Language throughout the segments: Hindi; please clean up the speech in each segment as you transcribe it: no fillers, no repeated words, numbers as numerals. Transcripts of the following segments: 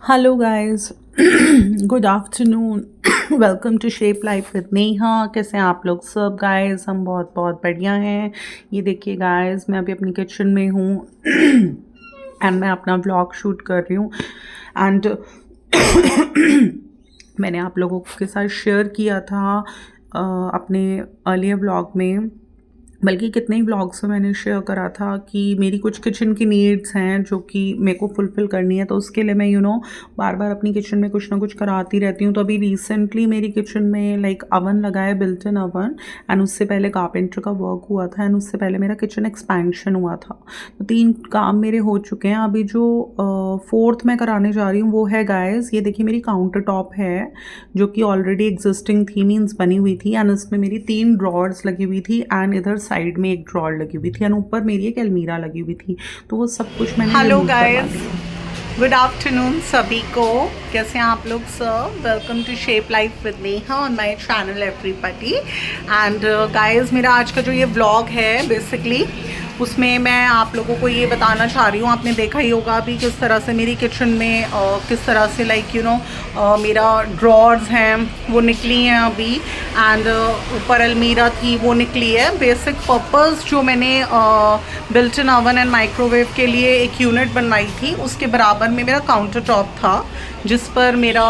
Hello guys, good afternoon. Welcome to shape life with Neha. कैसे हैं आप लोग सब गाइस? हम बहुत बहुत बढ़िया हैं। ये देखिए गाइस, मैं अभी अपनी किचन में हूँ एंड मैं अपना व्लॉग शूट कर रही हूँ। एंड मैंने आप लोगों के साथ शेयर किया था अपने अर्लियर व्लॉग में, बल्कि कितने ही व्लॉग्स में मैंने शेयर करा था कि मेरी कुछ किचन की नीड्स हैं जो कि मेरे को फुलफ़िल करनी है। तो उसके लिए मैं बार बार अपनी किचन में कुछ ना कुछ कराती रहती हूँ। तो अभी रिसेंटली मेरी किचन में लाइक अवन लगा है, बिल्ट इन अवन। एंड उससे पहले कारपेंटर का वर्क हुआ था एंड उससे पहले मेरा किचन एक्सपेंशन हुआ था। तो 3 काम मेरे हो चुके हैं। अभी जो फोर्थ मैं कराने जा रही हूँ वो है गाइस, ये देखिए मेरी काउंटर टॉप है जो कि ऑलरेडी एग्जिस्टिंग थी, मीन्स बनी हुई थी। एंड इसमें मेरी 3 ड्रॉर्स लगी हुई थी एंड इधर साइड में एक ड्रॉर लगी हुई थी एंड ऊपर मेरी एक अलमीरा लगी हुई थी। तो वो सब कुछ मैंने हेलो रिमूव करवा गाइस, दिया। गुड आफ्टरनून सभी को। कैसे हैं आप लोग सब? Welcome to shape life with Neha on my channel everybody. And guys, मेरा आज का जो ये व्लॉग है बेसिकली उसमें मैं आप लोगों को ये बताना चाह रही हूँ। आपने देखा ही होगा अभी किस तरह से मेरी किचन में किस तरह से मेरा ड्रॉर्स हैं वो निकली हैं अभी। एंड ऊपर अलमीरा थी वो निकली है। बेसिक पर्पस जो मैंने built in oven and microwave के लिए एक यूनिट बनवाई थी, उसके बराबर में मेरा काउंटर टॉप था जिस पर मेरा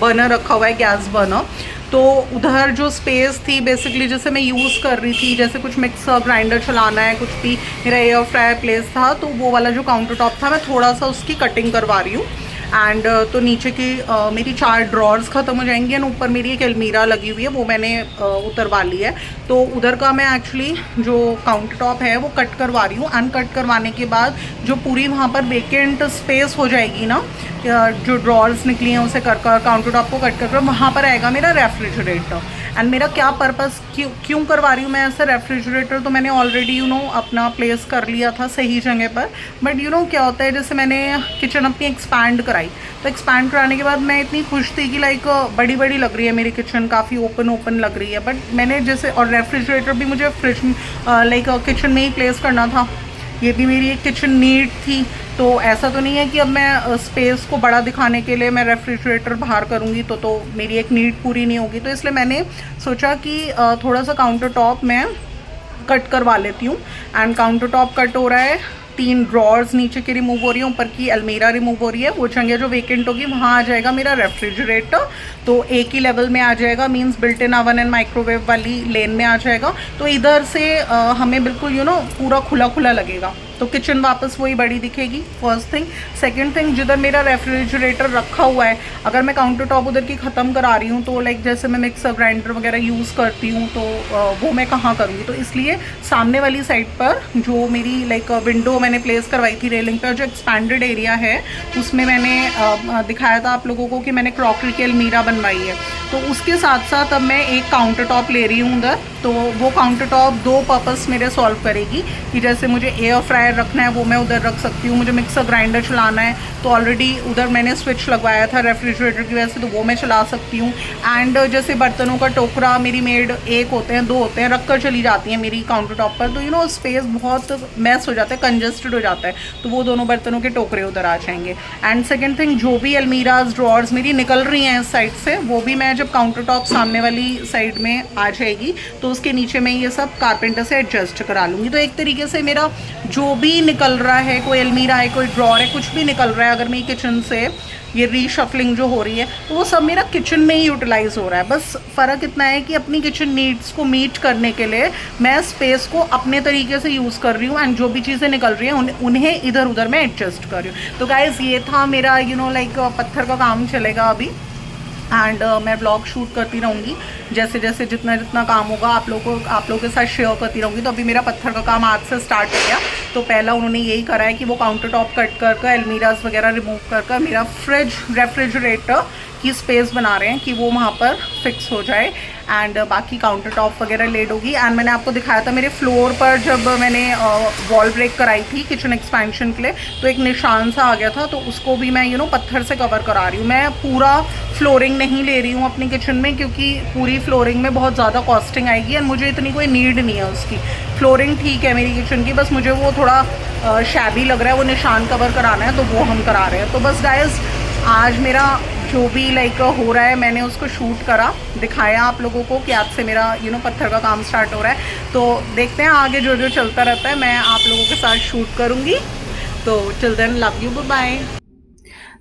बर्नर रखा हुआ है, गैस बर्नर। तो उधर जो स्पेस थी बेसिकली जैसे मैं यूज़ कर रही थी, जैसे कुछ मिक्सर ग्राइंडर चलाना है, कुछ भी मेरा एयर फ्रायर प्लेस था, तो वो वाला जो काउंटर टॉप था मैं थोड़ा सा उसकी कटिंग करवा रही हूँ। एंड तो नीचे की मेरी 4 ड्रॉर्स ख़त्म हो जाएंगी एंड ऊपर मेरी एक अलमीरा लगी हुई है, वो मैंने उतरवा ली है। तो उधर का मैं एक्चुअली जो काउंटर टॉप है वो कट करवा रही हूँ। एंड कट करवाने के बाद जो पूरी वहाँ पर वेकेंट स्पेस हो जाएगी ना, जो ड्रॉर्स निकली हैं उसे कर काउंटर टॉप को कट कर वहाँ पर आएगा मेरा रेफ्रिजरेटर। एंड मेरा क्या पर्पस, क्यों करवा रही हूँ मैं ऐसे रेफ्रिजरेटर? तो मैंने ऑलरेडी अपना प्लेस कर लिया था सही जगह पर। बट क्या होता है, जैसे मैंने किचन अपनी एक्सपैंड कराई, तो एक्सपैंड कराने के बाद मैं इतनी खुश थी कि लाइक बड़ी बड़ी लग रही है मेरी किचन, काफ़ी ओपन ओपन लग रही है। बट मैंने जैसे, और रेफ्रिजरेटर भी मुझे फ्रिज किचन में ही प्लेस करना था, ये भी मेरी एक किचन नीड थी। तो ऐसा तो नहीं है कि अब मैं स्पेस को बड़ा दिखाने के लिए मैं रेफ्रिजरेटर बाहर करूँगी तो मेरी एक नीड पूरी नहीं होगी। तो इसलिए मैंने सोचा कि थोड़ा सा काउंटर टॉप मैं कट करवा लेती हूँ। एंड काउंटर टॉप कट हो रहा है, 3 ड्रॉर्स नीचे की रिमूव हो रही है, ऊपर की अलमीरा रिमूव हो रही है। वो जगह जो वेकेंट होगी वहाँ आ जाएगा मेरा रेफ्रिजरेटर। तो एक ही लेवल में आ जाएगा, means built in oven and microwave वाली लेन में आ जाएगा। तो इधर से हमें बिल्कुल पूरा खुला खुला लगेगा। तो किचन वापस वही बड़ी दिखेगी, फर्स्ट थिंग। सेकंड थिंग, जिधर मेरा रेफ्रिजरेटर रखा हुआ है, अगर मैं काउंटर टॉप उधर की ख़त्म करा रही हूँ तो लाइक जैसे मैं मिक्सर ग्राइंडर वगैरह यूज़ करती हूँ तो वो मैं कहाँ करूँगी? तो इसलिए सामने वाली साइड पर जो मेरी विंडो मैंने प्लेस करवाई थी रेलिंग पर, जो एक्सपैंडेड एरिया है उसमें मैंने दिखाया था आप लोगों को कि मैंने क्रॉकरी की अलमीरा बनवाई है। तो उसके साथ साथ अब मैं एक काउंटर टॉप ले रही हूँ उधर। तो वो काउंटर टॉप 2 पर्पस मेरे सॉल्व करेगी कि जैसे मुझे एयर फ्रायर रखना है वो मैं उधर रख सकती हूँ, मुझे मिक्सर ग्राइंडर चलाना है तो ऑलरेडी उधर मैंने स्विच लगवाया था रेफ्रिजरेटर की वजह से, तो वो मैं चला सकती हूँ। एंड जैसे बर्तनों का टोकरा मेरी मेड 1 होते हैं 2 होते हैं रख कर चली जाती हैं मेरी काउंटर टॉप पर, तो स्पेस बहुत मैस हो जाता है, कंजस्टेड हो जाता है, तो वो दोनों बर्तनों के टोकरे उधर आ जाएंगे। एंड सेकेंड थिंग, जो भी अलमीराज ड्रॉर्स मेरी निकल रही हैं इस साइड से, वो भी मैं जब काउंटर टॉप सामने वाली साइड में आ जाएगी तो उसके नीचे मैं ये सब कारपेंटर से एडजस्ट करा लूँगी। तो एक तरीके से मेरा जो भी निकल रहा है, कोई अलमीरा है, कोई ड्रॉर है, कुछ भी निकल रहा है, अगर मेरी किचन से ये रीशफलिंग जो हो रही है तो वो सब मेरा किचन में ही यूटिलाइज हो रहा है। बस फ़र्क इतना है कि अपनी किचन नीड्स को मीट करने के लिए मैं स्पेस को अपने तरीके से यूज़ कर रही हूँ एंड जो भी चीज़ें निकल रही हैं उन्हें इधर उधर मैं एडजस्ट कर रही हूँ। तो गाइज़, ये था मेरा पत्थर का काम चलेगा अभी। एंड मैं ब्लॉग शूट करती रहूँगी, जैसे जैसे जितना जितना काम होगा आप लोगों के साथ शेयर करती रहूँगी। तो अभी मेरा पत्थर का काम आज से स्टार्ट हो गया। तो पहला उन्होंने यही करा है कि वो काउंटर टॉप कट कर अलमीराज वगैरह रिमूव कर मेरा फ्रिज रेफ्रिजरेटर की स्पेस बना रहे हैं कि वो वहाँ पर फिक्स हो जाए। एंड बाकी काउंटर टॉप वगैरह लेड होगी। एंड मैंने आपको दिखाया था मेरे फ्लोर पर जब मैंने वॉल ब्रेक कराई थी किचन एक्सपेंशन के लिए, तो एक निशान सा आ गया था, तो उसको भी मैं पत्थर से कवर करा रही हूँ। मैं पूरा फ्लोरिंग नहीं ले रही हूँ अपनी किचन में, क्योंकि पूरी फ्लोरिंग में बहुत ज़्यादा कॉस्टिंग आएगी एंड मुझे इतनी कोई नीड नहीं है उसकी। फ्लोरिंग ठीक है मेरी किचन की, बस मुझे वो थोड़ा शैबी लग रहा है, वो निशान कवर कराना है, तो वो हम करा रहे हैं। तो बस गाइस, आज मेरा जो भी हो रहा है मैंने उसको शूट करा, दिखाया आप लोगों को कि आज से मेरा पत्थर का काम स्टार्ट हो रहा है। तो देखते हैं आगे जो जो चलता रहता है, मैं आप लोगों के साथ शूट करूँगी। तो till then, love you, bye.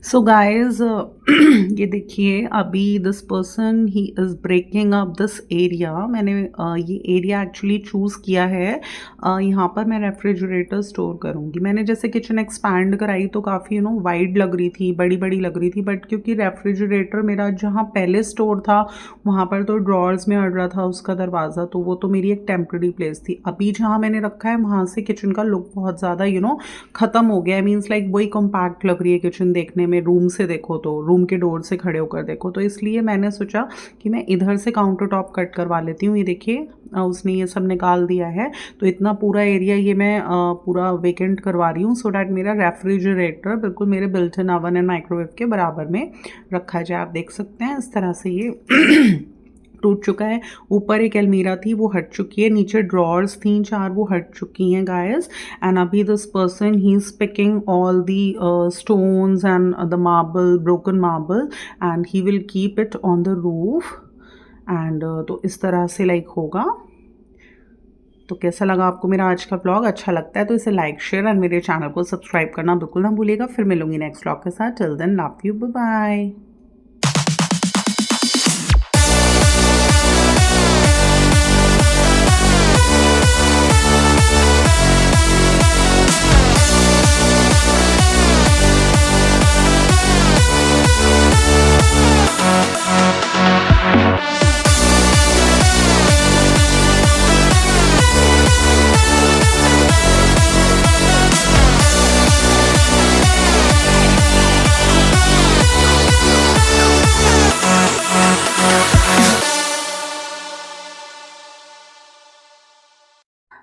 So guys ये देखिए, अभी दिस पर्सन ही is breaking up this area. मैंने ये एरिया एक्चुअली चूज़ किया है, यहाँ पर मैं रेफ्रिजरेटर स्टोर करूँगी। मैंने जैसे किचन एक्सपैंड कराई तो काफ़ी वाइड लग रही थी, बड़ी बड़ी लग रही थी, बट क्योंकि रेफ्रिजरेटर मेरा जहाँ पहले स्टोर था वहाँ पर तो ड्रॉर्स में अड़ रहा था उसका दरवाज़ा, तो वो तो मेरी एक टेम्प्रेरी प्लेस थी। अभी जहाँ मैंने रखा है वहाँ से किचन का लुक बहुत ज़्यादा ख़त्म हो गया है। मीन्स लाइक वही कॉम्पैक्ट लग रही है किचन देखने में, रूम से देखो तो, रूम के डोर से खड़े होकर देखो तो, इसलिए मैंने सोचा कि मैं इधर से काउंटर टॉप कट करवा लेती हूँ। ये देखिए, उसने ये सब निकाल दिया है, तो इतना पूरा एरिया ये मैं पूरा वेकेंट करवा रही हूँ, सो डैट मेरा रेफ्रिजरेटर बिल्कुल मेरे built in oven and microwave के बराबर में रखा जाए। आप देख सकते हैं इस तरह से ये टूट चुका है। ऊपर एक अलमीरा थी वो हट चुकी है, नीचे ड्रॉर्स थी 4 वो हट चुकी हैं गाइस। एंड अभी this person he is picking all the stones and the marble, broken marble, and he will keep it on the roof. And तो इस तरह से होगा। तो कैसा लगा आपको मेरा आज का ब्लॉग? अच्छा लगता है तो इसे लाइक, शेयर और मेरे चैनल को सब्सक्राइब करना बिल्कुल ना भूलिएगा। फिर मिलूंगी नेक्स्ट ब्लॉग के साथ। Till then, love you, bye bye.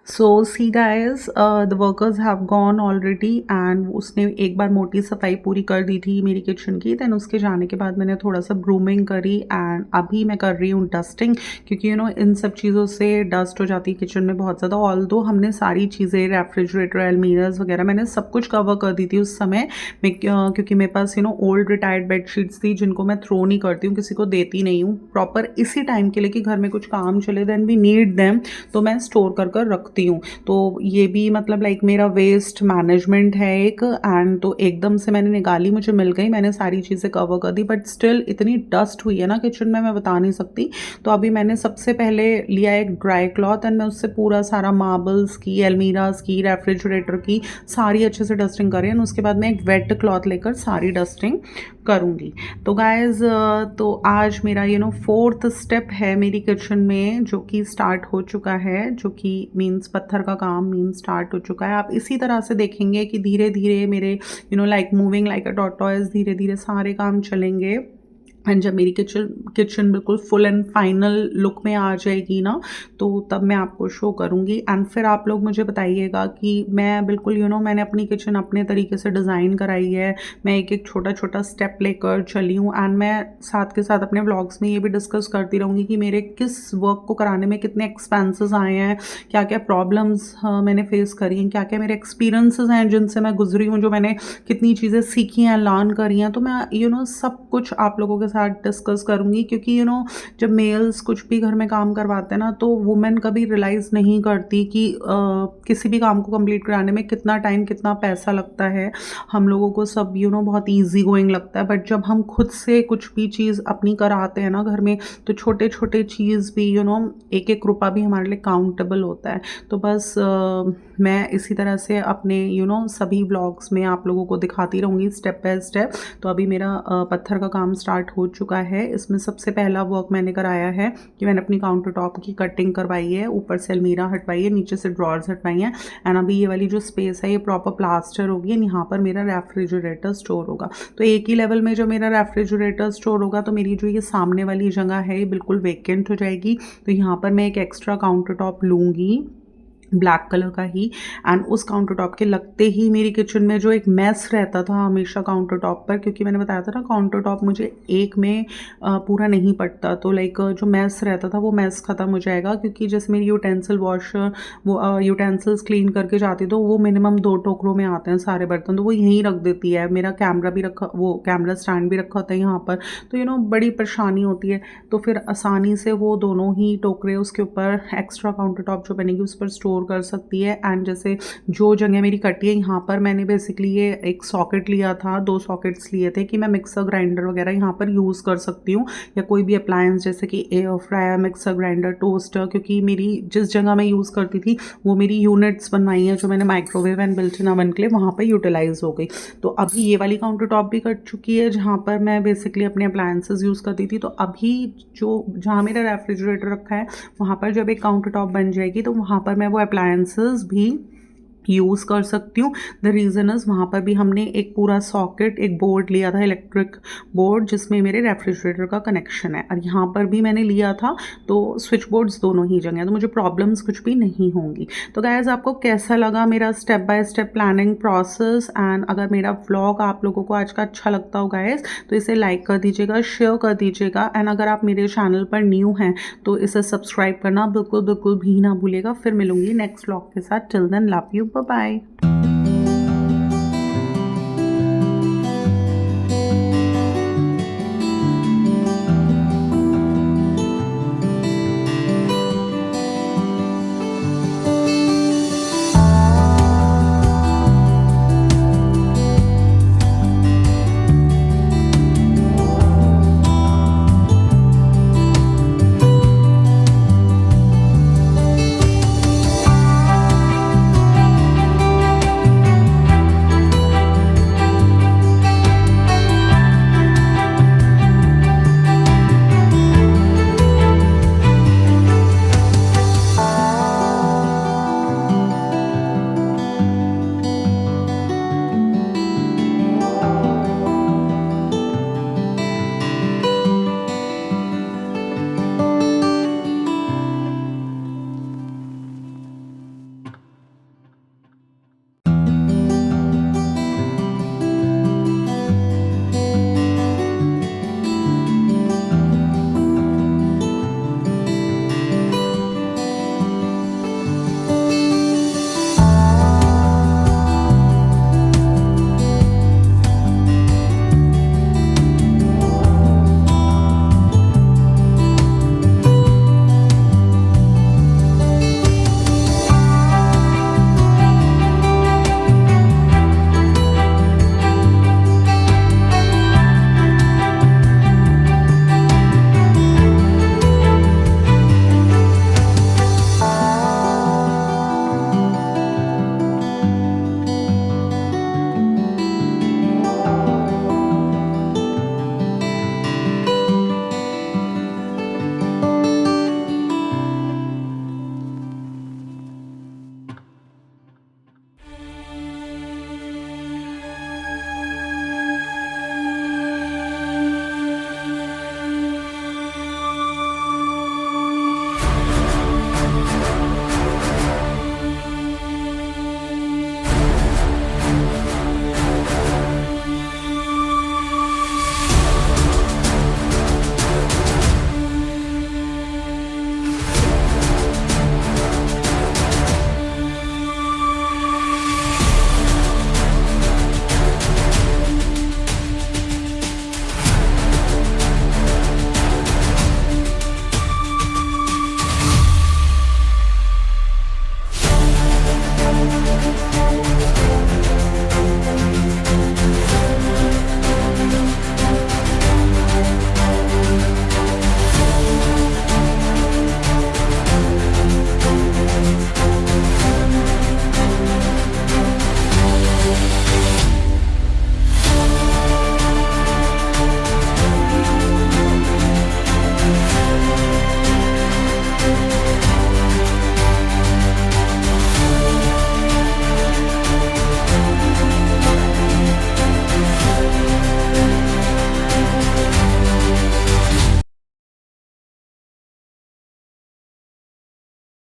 So see guys, the workers have gone already, and उसने एक बार मोटी सफाई पूरी कर दी थी मेरी किचन की। दैन उसके जाने के बाद मैंने थोड़ा सा ब्रूमिंग करी, एंड अभी मैं कर रही हूँ डस्टिंग, क्योंकि इन सब चीज़ों से डस्ट हो जाती है किचन में बहुत ज़्यादा। ऑल्दो हमने सारी चीज़ें, रेफ्रिजरेटर, अलमीराज वगैरह, मैंने सब कुछ कवर कर दी थी उस समय मैं, क्योंकि मेरे पास ओल्ड रिटायर्ड बेडशीट्स थी जिनको मैं थ्रो नहीं करती हूँ, किसी को देती नहीं हूँ, प्रॉपर इसी टाइम के लिए कि घर में कुछ काम चले, देन वी नीड देम, तो मैं स्टोर कर रखती हूँ। तो ये भी मतलब मेरा वेस्ट मैनेजमेंट है एक। एंड तो एकदम से मैंने निकाली, मुझे मिल गई, मैंने सारी चीज़ें कवर कर दी, बट स्टिल इतनी डस्ट हुई है ना किचन में, मैं बता नहीं सकती। तो अभी मैंने सबसे पहले लिया एक ड्राई क्लॉथ, एंड मैं उससे पूरा सारा मार्बल्स की, अलमीराज की, रेफ्रिजरेटर की सारी अच्छे से डस्टिंग करें, एंड उसके बाद मैं एक वेट क्लॉथ लेकर सारी डस्टिंग करूँगी। तो गाइज, तो आज मेरा 4th स्टेप है मेरी किचन में, जो कि स्टार्ट हो चुका है, जो कि मीन्स पत्थर का काम मीन्स स्टार्ट हो चुका है। आप इसी तरह से देखेंगे कि धीरे धीरे मेरे मूविंग लाइक अ टॉर्टोइज, धीरे धीरे सारे काम चलेंगे। एंड जब मेरी किचन बिल्कुल फुल एंड फाइनल लुक में आ जाएगी ना, तो तब मैं आपको शो करूँगी। एंड फिर आप लोग मुझे बताइएगा कि मैं बिल्कुल मैंने अपनी किचन अपने तरीके से डिज़ाइन कराई है, मैं एक एक छोटा छोटा स्टेप लेकर चली हूँ। एंड मैं साथ के साथ अपने व्लॉग्स में ये भी डिस्कस करती रहूँगी कि मेरे किस वर्क को कराने में कितने एक्सपेंसेस आए हैं, क्या क्या प्रॉब्लम्स मैंने फेस करी हैं, क्या क्या मेरे एक्सपीरियंसेस हैं जिनसे मैं गुजरी हूँ, जो मैंने कितनी चीज़ें सीखी हैं, लर्न करी हैं। तो मैं सब कुछ आप लोगों के साथ डिस्कस करूँगी, क्योंकि जब मेल्स कुछ भी घर में काम करवाते हैं ना, तो वुमेन कभी रियलाइज़ नहीं करती कि किसी भी काम को कंप्लीट कराने में कितना टाइम, कितना पैसा लगता है। हम लोगों को सब बहुत ईजी गोइंग लगता है, बट जब हम खुद से कुछ भी चीज़ अपनी कराते हैं ना घर में, तो छोटे छोटे चीज़ भी एक एक रुपया भी हमारे लिए काउंटेबल होता है। तो बस मैं इसी तरह से अपने सभी ब्लॉग्स में आप लोगों को दिखाती रहूँगी स्टेप बाय स्टेप। तो अभी मेरा पत्थर का काम स्टार्ट हो हो चुका है। इसमें सबसे पहला वर्क मैंने कराया है कि मैंने अपनी काउंटर टॉप की कटिंग करवाई है, ऊपर से अलमीरा हटवाई है, नीचे से ड्रॉर्स हटवाई हैं एंड अभी ये वाली जो स्पेस है ये प्रॉपर प्लास्टर होगी एंड यहाँ पर मेरा रेफ्रिजरेटर स्टोर होगा। तो एक ही लेवल में जो मेरा रेफ्रिजरेटर स्टोर होगा तो मेरी जो ये सामने वाली जगह है ये बिल्कुल वेकेंट हो जाएगी। तो यहाँ पर मैं एक एक्स्ट्रा काउंटर टॉप लूँगी ब्लैक कलर का ही एंड उस काउंटर टॉप के लगते ही मेरी किचन में जो एक मैस रहता था हमेशा काउंटर टॉप पर, क्योंकि मैंने बताया था ना काउंटर टॉप मुझे एक में पूरा नहीं पड़ता, तो लाइक जो मैस रहता था वो मैस ख़त्म हो जाएगा। क्योंकि जैसे मेरी यूटेंसिल वॉश वो यूटेंसिल्स क्लीन करके जाती तो वो मिनिमम 2 टोकरों में आते हैं सारे बर्तन, तो वो यहीं रख देती है। मेरा कैमरा भी रखा, वो कैमरा स्टैंड भी रखा होता है यहाँ पर, तो बड़ी परेशानी होती है। तो फिर आसानी से वो दोनों ही टोकरे उसके ऊपर एक्स्ट्रा काउंटर टॉप जो बनेगी उस पर स्टोर कर सकती है। एंड जैसे जो जगह मेरी कटी है यहाँ पर मैंने बेसिकली ये एक सॉकेट लिया था, 2 सॉकेट्स लिए थे कि मैं मिक्सर ग्राइंडर वगैरह यहाँ पर यूज़ कर सकती हूँ या कोई भी अप्लायंस जैसे कि air fryer, mixer grinder, toaster, क्योंकि मेरी जिस जगह मैं यूज़ करती थी वो मेरी यूनिट्स बनवाई हैं जो मैंने microwave and built in oven के लिए वहाँ पर यूटिलाइज़ हो गई। तो अभी ये वाली काउंटर टॉप भी कट चुकी है जहाँ पर मैं बेसिकली अपने अप्लायंसेस यूज़ करती थी। तो अभी जो जहाँ मेरा रेफ्रिजरेटर रखा है वहाँ पर जब एक काउंटर टॉप बन जाएगी तो वहाँ पर मैं वो अप्लायंसेस भी यूज़ कर सकती हूँ। द रीज़न इज़ वहाँ पर भी हमने एक पूरा सॉकेट, एक बोर्ड लिया था, इलेक्ट्रिक बोर्ड जिसमें मेरे रेफ्रिजरेटर का कनेक्शन है, और यहाँ पर भी मैंने लिया था, तो स्विच बोर्ड्स दोनों ही जगह, तो मुझे प्रॉब्लम्स कुछ भी नहीं होंगी। तो गाइस आपको कैसा लगा मेरा step by step planning process? And अगर मेरा व्लॉग आप लोगों को आज का अच्छा लगता हो गाइस तो इसे लाइक कर दीजिएगा, शेयर कर दीजिएगा एंड अगर आप मेरे चैनल पर न्यू हैं तो इसे सब्सक्राइब करना बिल्कुल भी ना भूलिएगा। फिर मिलूंगी नेक्स्ट व्लॉग के साथ। Till then love you, bye bye.